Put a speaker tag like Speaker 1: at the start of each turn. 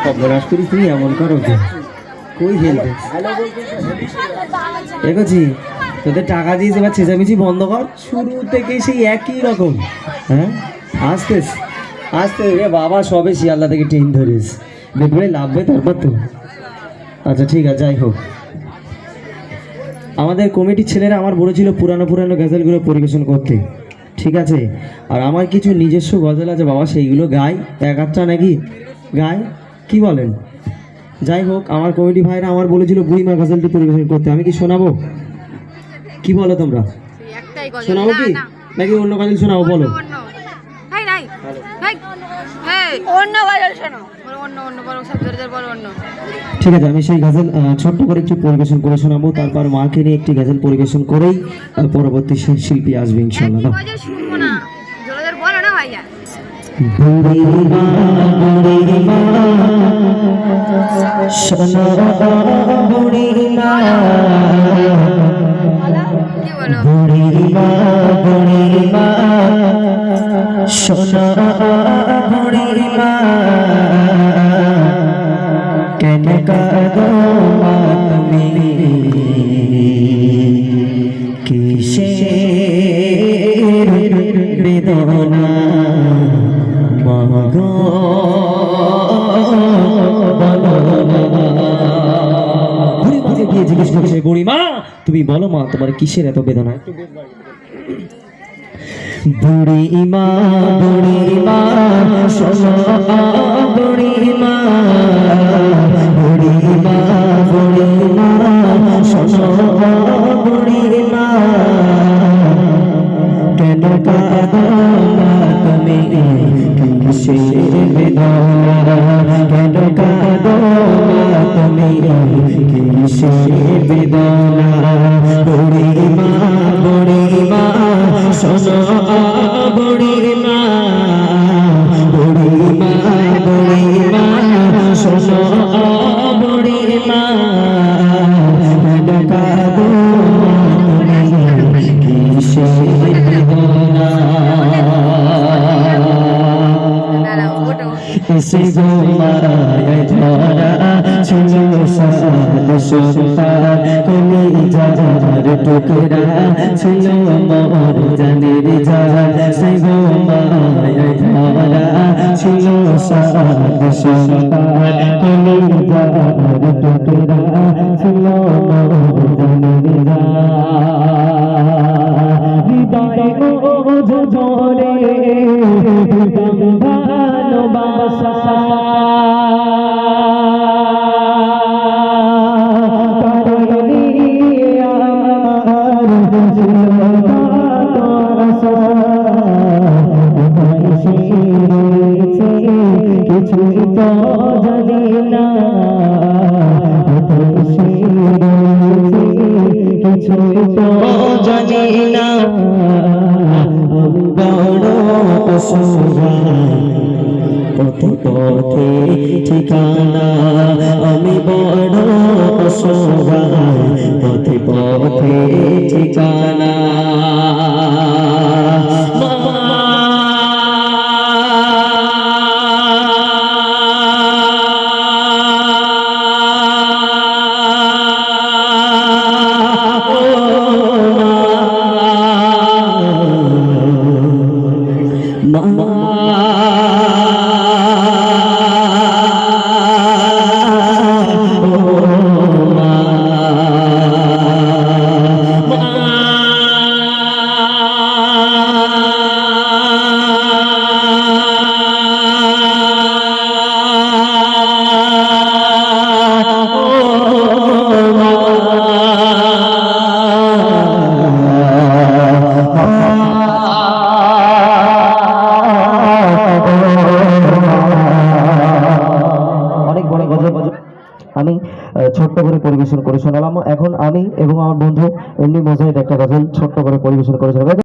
Speaker 1: সর্বনাশ করিস তুমি এমন করো কি? কই হেলবে দেখছি তোদের টাকা দিয়েছে, এবার চেঁচামেচি বন্ধ কর। শুরু থেকে সেই একই রকম। হ্যাঁ আস্তে আস্তে রে বাবা, সবে শিয়ালদা থেকে ট্রেন ধরিস, দেখবে লাভবে তারপর তো। আচ্ছা ঠিক আছে, যাই হোক, আমাদের কমিটির ছেলেরা আমার বলেছিল পুরানো পুরানো গজলগুলো পরিবেশন করতে, ঠিক আছে? আর আমার কিছু নিজস্ব গজল আছে বাবা, সেইগুলো গাই, এক আধটা নাকি গাই, কি বলেন? যাই হোক, আমার কমিটি ভাইরা আমার বলেছিল বুড়িমা গজলটি পরিবেশন করতে, আমি কি শোনাবো? কি বলো তোমরা, শোনাবো কি নাকি অন্য গজল শোনাবো? বলো। ঠিক আছে, আমি সেই গজল ছোট্ট করে একটু পরিবেশন করে শোনাবো, তারপর মাকে নিয়ে একটি গজল পরিবেশন করেই পরবর্তী শিল্পী আসবে ইনশাআল্লাহ। বুড়িমা বুড়িমা সোনা বুড়িমা, বুড়িমা বুড়িমা সোনা বুড়িমা, কেন কাঁদো মা তুমি কিসের বেদনা মাগো বুড়িমাকে গিয়ে জিজ্ঞেস করছে, বুড়িমা তুমি বলো মা তোমার কিসের এত বেদনা? বুড়িমা বুড়িমা সোনা বুড়িমা, বুড়িমা বুড়িমা সোনা বুড়িমা, কেন কাঁদো মা তুমি কিসের বেদনা, কেন কাঁদো মা তুমি কিসের বেদনা? বুড়িমা বুড়িমা সোনা বুড়িমা, বুড়িমা বুড়িমা সোনা বুড়িমা, কেন কাঁদো তুমি কিসের বেদনা? এসে গো মায়ায় ধরা ছিল সাদ সুপার, কলিজার টুকরা ছিল মোর জানের জান, সে গো মায়ায় ধরা ছিল সাদ সুপার, কলিজার টুকরা ছিল মোর জানের জান, হৃদয় ওঝ ধরে ভালোবাসা কারণে আমার ছিল আশা, কিছুই তো জানি না, কিছুই তো জানি না, আমি বড় অসহায়, পথে পথে ঠিকানা, আমি বড় অসহায়, পথে পথে ঠিকানা। আমি ছোট্ট করে পরিবেশন করে শোনালাম। এখন আমি এবং আমার বন্ধু এমনি মজাহিদ একটা গজল ছোট্ট করে পরিবেশন করে শোনাবো।